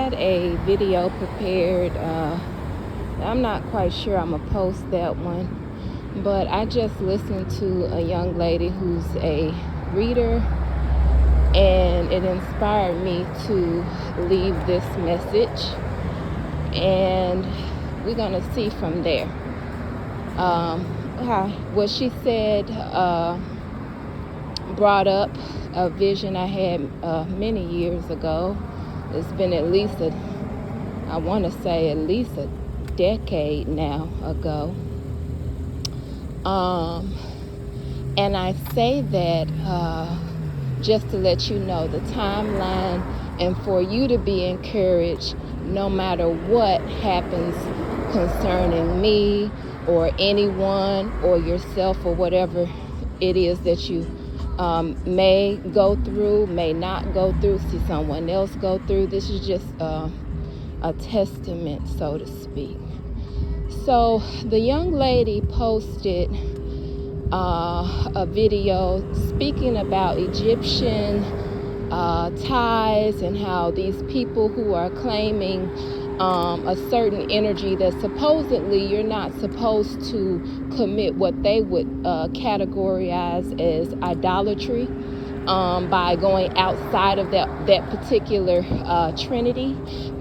had a video prepared. I'm not quite sure I'm going to post that one, but I just listened to a young lady who's a reader, and it inspired me to leave this message, and we're going to see from there. What she said brought up a vision I had many years ago. It's been at least a decade now ago. And I say that just to let you know the timeline and for you to be encouraged no matter what happens concerning me or anyone or yourself or whatever it is that you may go through, may not go through, see someone else go through. This is just a testament, so to speak. So the young lady posted a video speaking about Egyptian ties and how these people who are claiming a certain energy that supposedly you're not supposed to commit what they would categorize as idolatry by going outside of that particular trinity,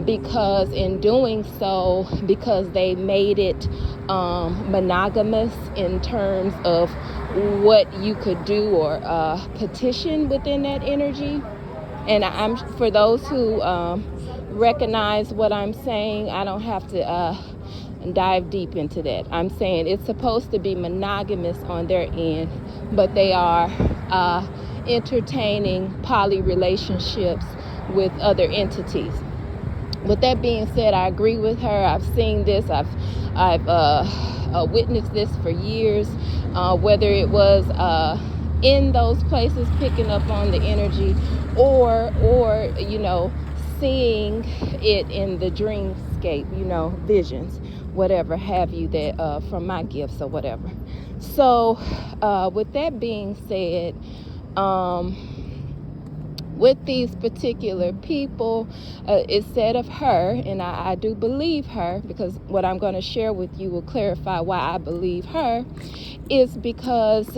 because in doing so, because they made it monogamous in terms of what you could do or petition within that energy. And I'm for those who recognize what I'm saying, I don't have to dive deep into that. I'm saying it's supposed to be monogamous on their end, but they are entertaining poly relationships with other entities. With that being said, I agree with her. I've seen this. I've witnessed this for years, whether it was in those places picking up on the energy or seeing it in the dreamscape, visions, whatever have you, that from my gifts or whatever. So with that being said, with these particular people, it's said of her, and I do believe her, because what I'm going to share with you will clarify why I believe her, is because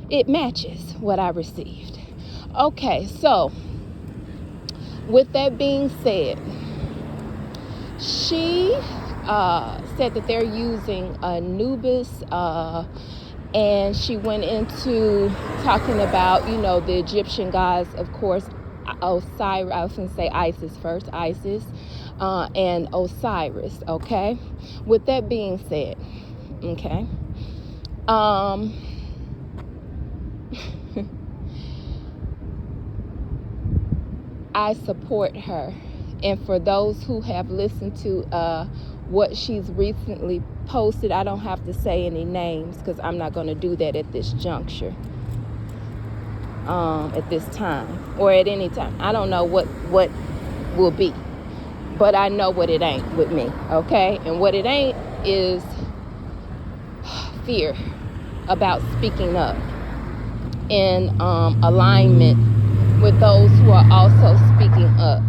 it matches what I received. Okay, so with that being said, she said that they're using Anubis, and she went into talking about, the Egyptian gods, of course, Osiris, I was going to say Isis first, Isis, and Osiris, okay? With that being said, okay, I support her. And for those who have listened to what she's recently posted, I don't have to say any names because I'm not going to do that at this juncture, at this time, or at any time. I don't know what will be, but I know what it ain't with me, okay? And what it ain't is fear about speaking up in alignment with those who are also speaking up.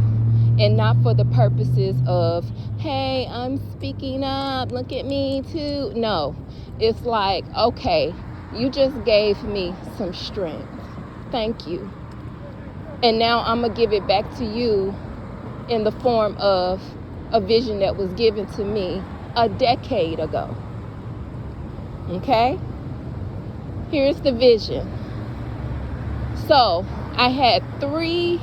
And not for the purposes of, hey, I'm speaking up, look at me too. No, it's like, okay, you just gave me some strength. Thank you. And now I'm going to give it back to you in the form of a vision that was given to me a decade ago. Okay? Here's the vision. So I had 3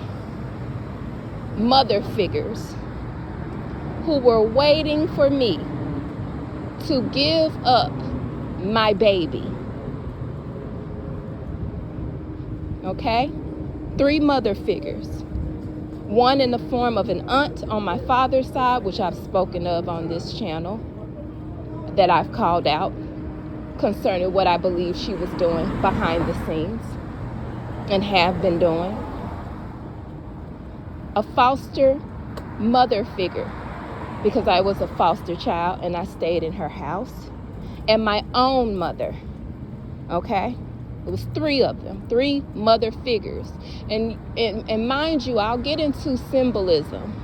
mother figures who were waiting for me to give up my baby. Okay? 3 mother figures. One in the form of an aunt on my father's side, which I've spoken of on this channel, that I've called out concerning what I believe she was doing behind the scenes and have been doing. A foster mother figure, because I was a foster child and I stayed in her house, and my own mother. Okay? It was 3 of them, 3 mother figures. And mind you, I'll get into symbolism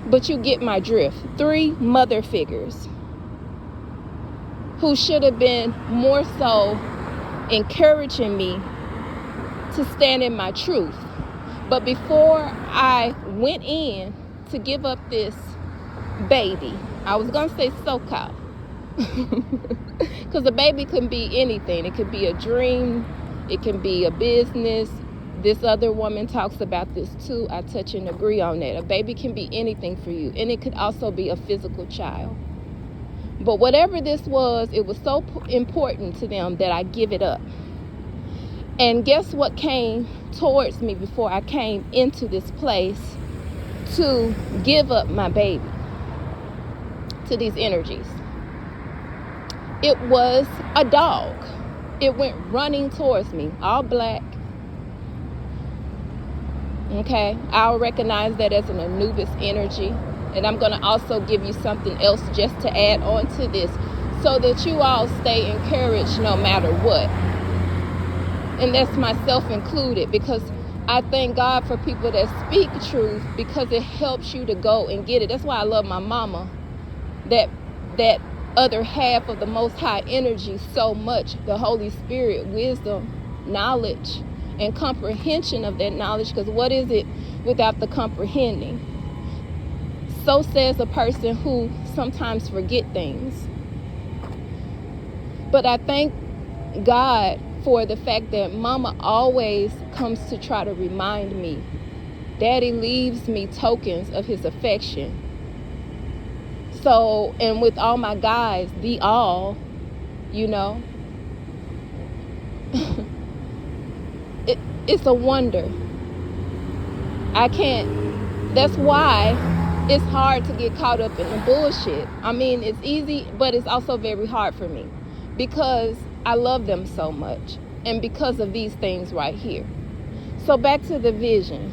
But you get my drift. 3 mother figures who should have been more so encouraging me to stand in my truth. But before I went in to give up this baby, I was going to say so-called, because a baby can be anything. It could be a dream. It can be a business. This other woman talks about this too. I touch and agree on that. A baby can be anything for you, and it could also be a physical child. But whatever this was, it was so important to them that I give it up. And guess what came towards me before I came into this place to give up my baby to these energies? It was a dog. It went running towards me, all black. Okay, I'll recognize that as an Anubis energy. And I'm going to also give you something else just to add on to this, so that you all stay encouraged no matter what. And that's myself included, because I thank God for people that speak truth, because it helps you to go and get it. That's why I love my mama, that other half of the Most High energy so much, the Holy Spirit, wisdom, knowledge, and comprehension of that knowledge. Because what is it without the comprehending? So says a person who sometimes forget things. But I thank God for the fact that Mama always comes to try to remind me. Daddy leaves me tokens of his affection. So, and with all my guys, the all, you know, it's a wonder. That's why it's hard to get caught up in the bullshit. I mean, it's easy, but it's also very hard for me, because I love them so much, and because of these things right here. So back to the vision.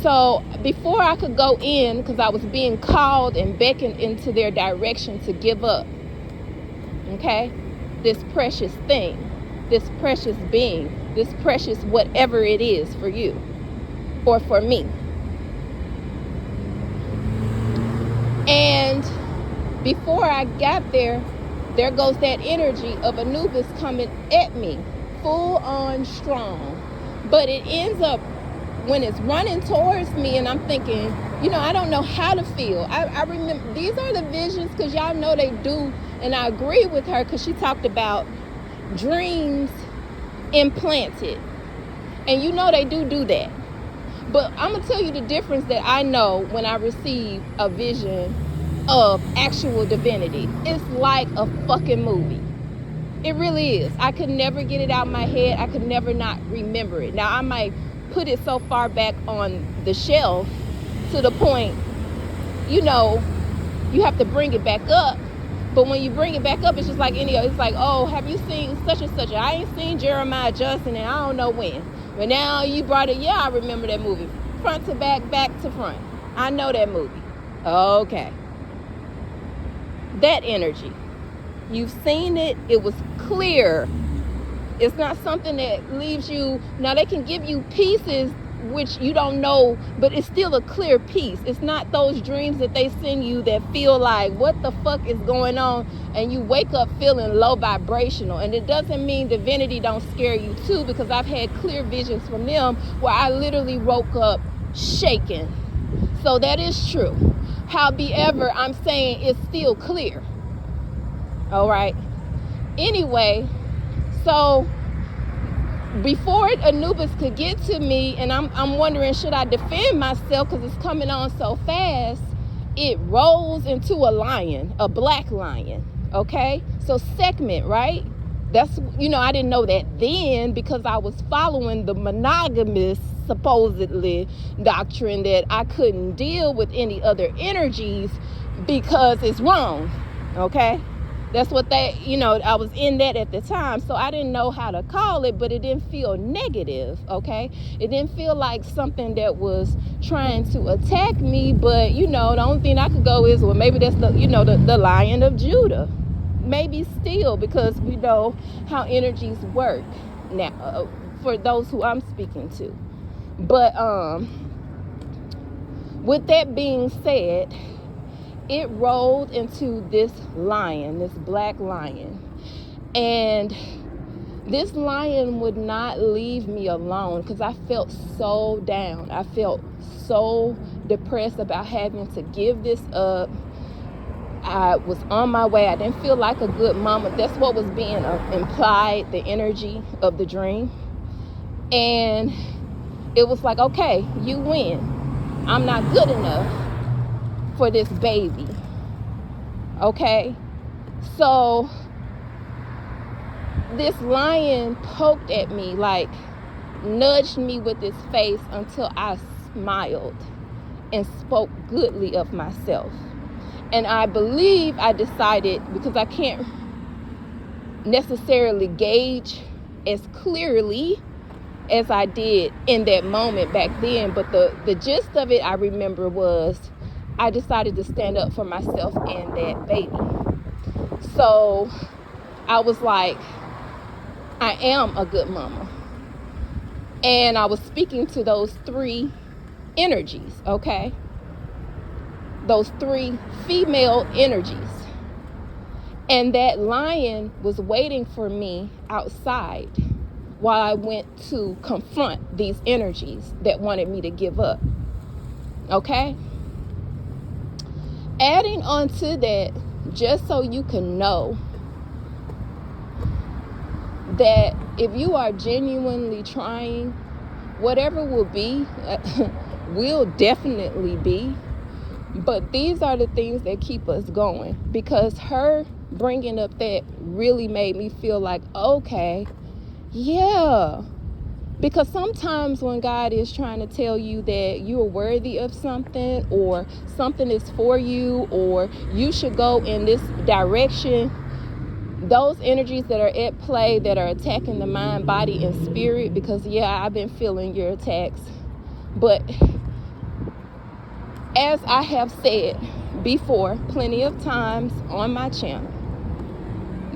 So before I could go in, because I was being called and beckoned into their direction to give up, okay, this precious thing, this precious being, this precious whatever it is for you or for me. And before I got there, there goes that energy of Anubis coming at me, full on strong. But it ends up, when it's running towards me, and I'm thinking, I don't know how to feel. I remember, these are the visions, because y'all know they do, and I agree with her, because she talked about dreams implanted. And they do that. But I'm going to tell you the difference that I know when I receive a vision of actual divinity. It's like a fucking movie. It really is. I could never get it out of my head. I could never not remember it. Now, I might put it so far back on the shelf to the point, you have to bring it back up. But when you bring it back up, it's just like it's like, oh, have you seen such and such? I ain't seen Jeremiah Johnson and I don't know when. But now you brought it. Yeah, I remember that movie. Front to back, back to front. I know that movie. Okay. That energy. You've seen it. It was clear. It's not something that leaves you. Now, they can give you pieces which you don't know, but it's still a clear piece. It's not those dreams that they send you that feel like, what the fuck is going on? And you wake up feeling low vibrational. And it doesn't mean divinity don't scare you too, because I've had clear visions from them where I literally woke up shaking. So that is true. However, I'm saying it's still clear. All right. Anyway, so before Anubis could get to me, and I'm wondering, should I defend myself because it's coming on so fast? It rolls into a lion, a black lion. Okay, so segment, right? That's, I didn't know that then, because I was following the monogamous, supposedly, doctrine that I couldn't deal with any other energies because it's wrong. Okay. That's what I was in that at the time. So I didn't know how to call it, but it didn't feel negative, okay? It didn't feel like something that was trying to attack me, but, the only thing I could go is, well, maybe that's the Lion of Judah. Maybe still, because we know how energies work now, for those who I'm speaking to. But With that being said, it rolled into this lion, this black lion. And this lion would not leave me alone because I felt so down. I felt so depressed about having to give this up. I was on my way. I didn't feel like a good mama. That's what was being implied, the energy of the dream. And it was like, okay, you win. I'm not good enough for this baby. Okay? So this lion poked at me, like nudged me with his face until I smiled and spoke goodly of myself. And I believe I decided, because I can't necessarily gauge as clearly as I did in that moment back then, but the gist of it I remember was I decided to stand up for myself and that baby. So I was like, I am a good mama. And I was speaking to those three energies, okay? Those three female energies. And that lion was waiting for me outside while I went to confront these energies that wanted me to give up. Okay? Adding on to that, just so you can know that if you are genuinely trying, whatever will be, will definitely be. But these are the things that keep us going, because her bringing up that really made me feel like, okay, yeah. Because sometimes when God is trying to tell you that you are worthy of something, or something is for you, or you should go in this direction, those energies that are at play that are attacking the mind, body, and spirit, because yeah, I've been feeling your attacks. But as I have said before plenty of times on my channel,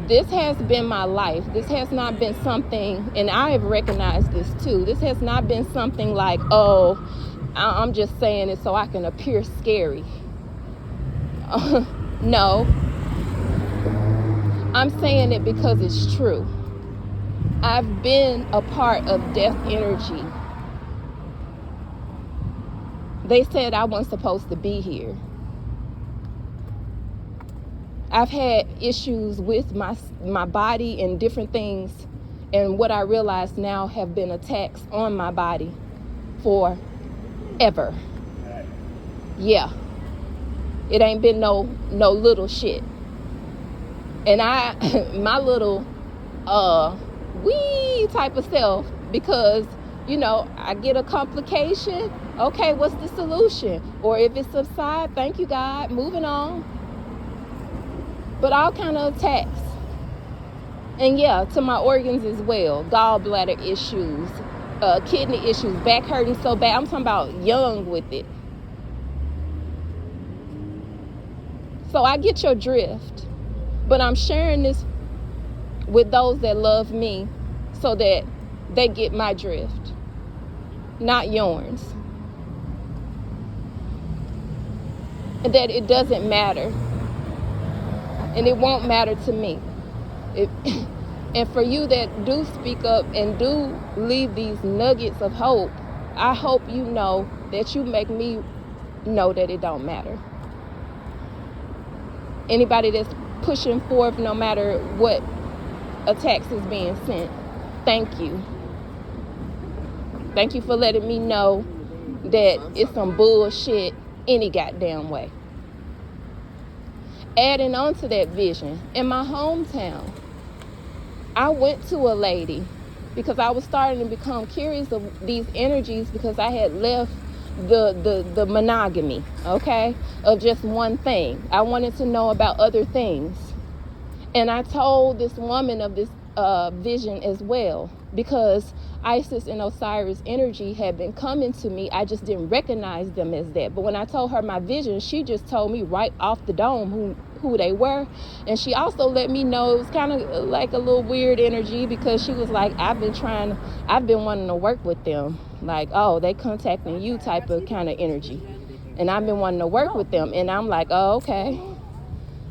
this has been my life. This has not been something, and I have recognized this too, this has not been something like, oh, I'm just saying it so I can appear scary. No, I'm saying it because it's true. I've been a part of death energy. They said I wasn't supposed to be here. I've had issues with my body and different things, and what I realize now have been attacks on my body forever. Yeah, it ain't been no little shit. And my little wee type of self, because I get a complication, okay, what's the solution? Or if it subsides, thank you God, moving on. But all kind of attacks. And yeah, to my organs as well. Gallbladder issues, kidney issues, back hurting so bad. I'm talking about young with it. So I get your drift. But I'm sharing this with those that love me so that they get my drift, not yours. And that it doesn't matter. And it won't matter to me. And for you that do speak up and do leave these nuggets of hope, I hope you know that you make me know that it don't matter. Anybody that's pushing forth, no matter what attacks is being sent, thank you. Thank you for letting me know that it's some bullshit any goddamn way. Adding on to that vision, in my hometown, I went to a lady because I was starting to become curious of these energies, because I had left the monogamy, okay, of just one thing. I wanted to know about other things. And I told this woman of this vision as well, because Isis and Osiris energy had been coming to me. I just didn't recognize them as that. But when I told her my vision, she just told me right off the dome who they were. And she also let me know it was kind of like a little weird energy, because she was like, I've been wanting to work with them. Like, oh, they contacting you type of kind of energy. And I've been wanting to work with them. And I'm like, oh, okay.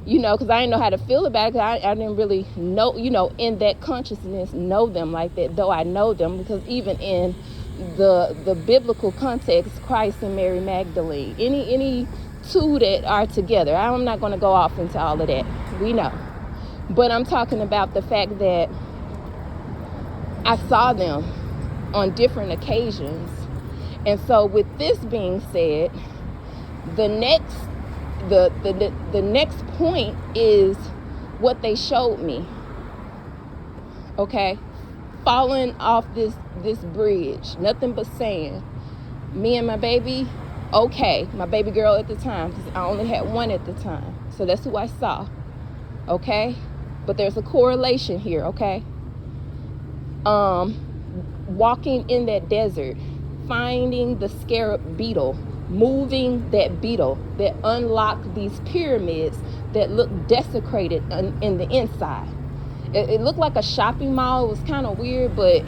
You know, because I didn't know how to feel about it. Cause I didn't really know, you know, in that consciousness, know them like that. Though I know them, because even in the biblical context, Christ and Mary Magdalene, any two that are together. I'm not going to go off into all of that. We know. But I'm talking about the fact that I saw them on different occasions. And so with this being said, the next point is what they showed me. Okay? Falling off this bridge, nothing but sand. Me and my baby, okay, my baby girl at the time, because I only had one at the time. So that's who I saw. Okay? But there's a correlation here, okay? Walking in that desert, finding the scarab beetle, moving that beetle that unlocked these pyramids that look desecrated in the inside. It looked like a shopping mall. It was kind of weird, but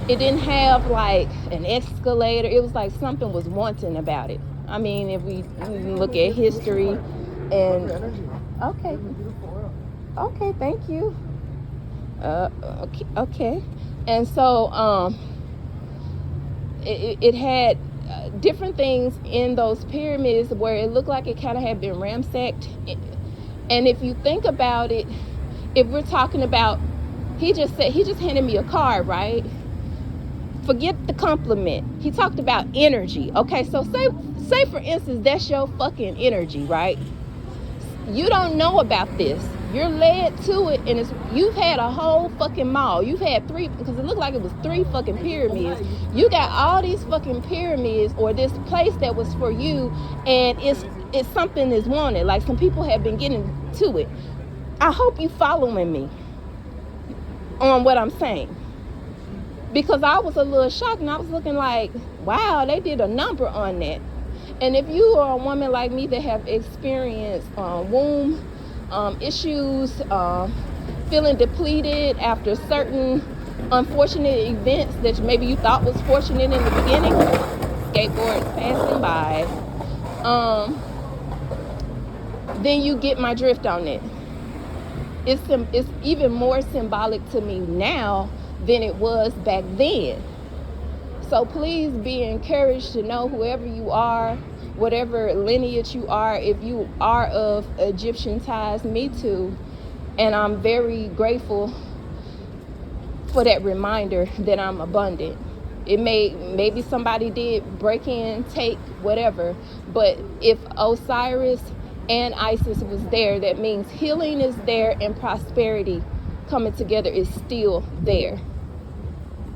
it didn't have like an escalator. It was like something was wanting about it. I mean, if we look at history and okay, thank you. Okay. And so it had different things in those pyramids where it looked like it kind of had been ransacked. And if you think about it, if we're talking about, he just handed me a card, right? Forget the compliment. He talked about energy. Okay, so say for instance, that's your fucking energy, right? You don't know about this. You're led to it, and you've had a whole fucking mall. You've had 3, because it looked like it was 3 fucking pyramids. You got all these fucking pyramids, or this place that was for you, and it's something is wanted. Like some people have been getting to it. I hope you following me on what I'm saying, because I was a little shocked, and I was looking like, wow, they did a number on that. And if you are a woman like me that have experienced womb issues, feeling depleted after certain unfortunate events that maybe you thought was fortunate in the beginning, skateboards passing by, then you get my drift on it. It's even more symbolic to me now than it was back then. So please be encouraged to know, whoever you are, whatever lineage you are, if you are of Egyptian ties, me too. And I'm very grateful for that reminder that I'm abundant. Maybe somebody did break in, take, whatever. But if Osiris and Isis was there, that means healing is there and prosperity coming together is still there.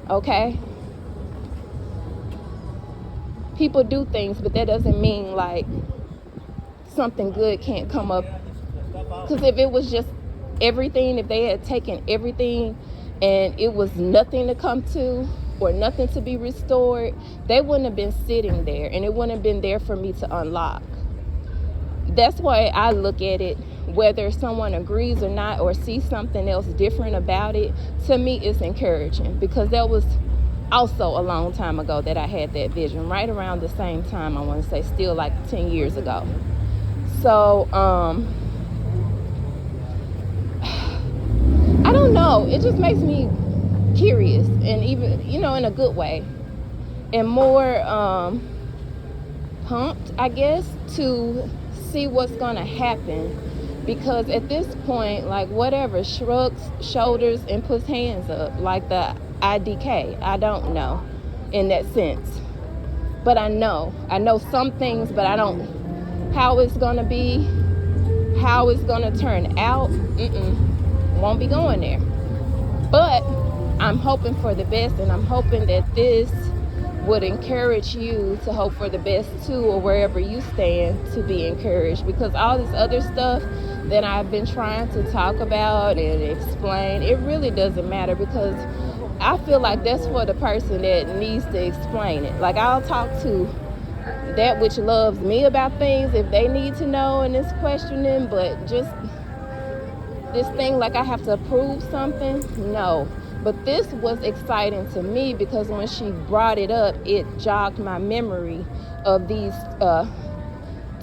Okay? People do things, but that doesn't mean like something good can't come up. Because if it was just everything, if they had taken everything and it was nothing to come to or nothing to be restored, they wouldn't have been sitting there, and it wouldn't have been there for me to unlock. That's why I look at it, whether someone agrees or not, or sees something else different about it. To me, it's encouraging, because that was also a long time ago that I had that vision, right around the same time, I want to say, still like 10 years ago. So I don't know, it just makes me curious, and even, in a good way, and more pumped, I guess, to see what's gonna happen. Because at this point, like, whatever, shrugs shoulders and puts hands up, like the IDK. I don't know in that sense, but I know some things, but I don't, how it's gonna be, how it's gonna turn out, won't be going there. But I'm hoping for the best, and I'm hoping that this would encourage you to hope for the best too, or wherever you stand, to be encouraged. Because all this other stuff that I've been trying to talk about and explain, it really doesn't matter, because I feel like that's for the person that needs to explain it. Like, I'll talk to that which loves me about things if they need to know and is questioning, but just this thing like I have to prove something, no. But this was exciting to me, because when she brought it up, it jogged my memory of these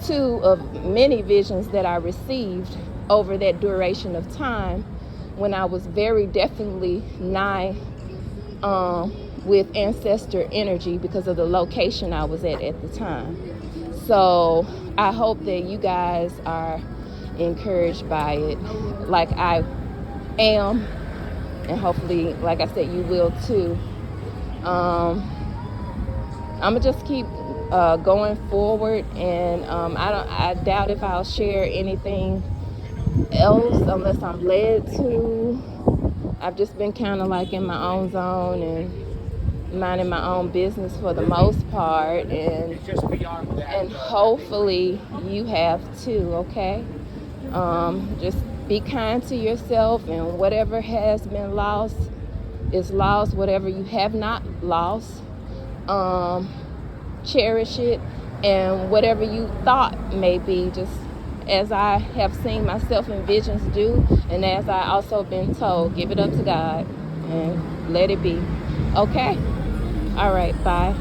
two of many visions that I received over that duration of time when I was very definitely nigh with ancestor energy because of the location I was at the time. So I hope that you guys are encouraged by it like I am, and hopefully, like I said, you will too. I'm gonna just keep going forward, and I doubt if I'll share anything else unless I'm led to. I've just been kind of like in my own zone and minding my own business for the most part, and hopefully you have too. Okay, just be kind to yourself, and whatever has been lost is lost. Whatever you have not lost, cherish it, and whatever you thought may be, just as I have seen myself in visions do, and as I also been told, give it up to God and let it be. Okay? All right, bye.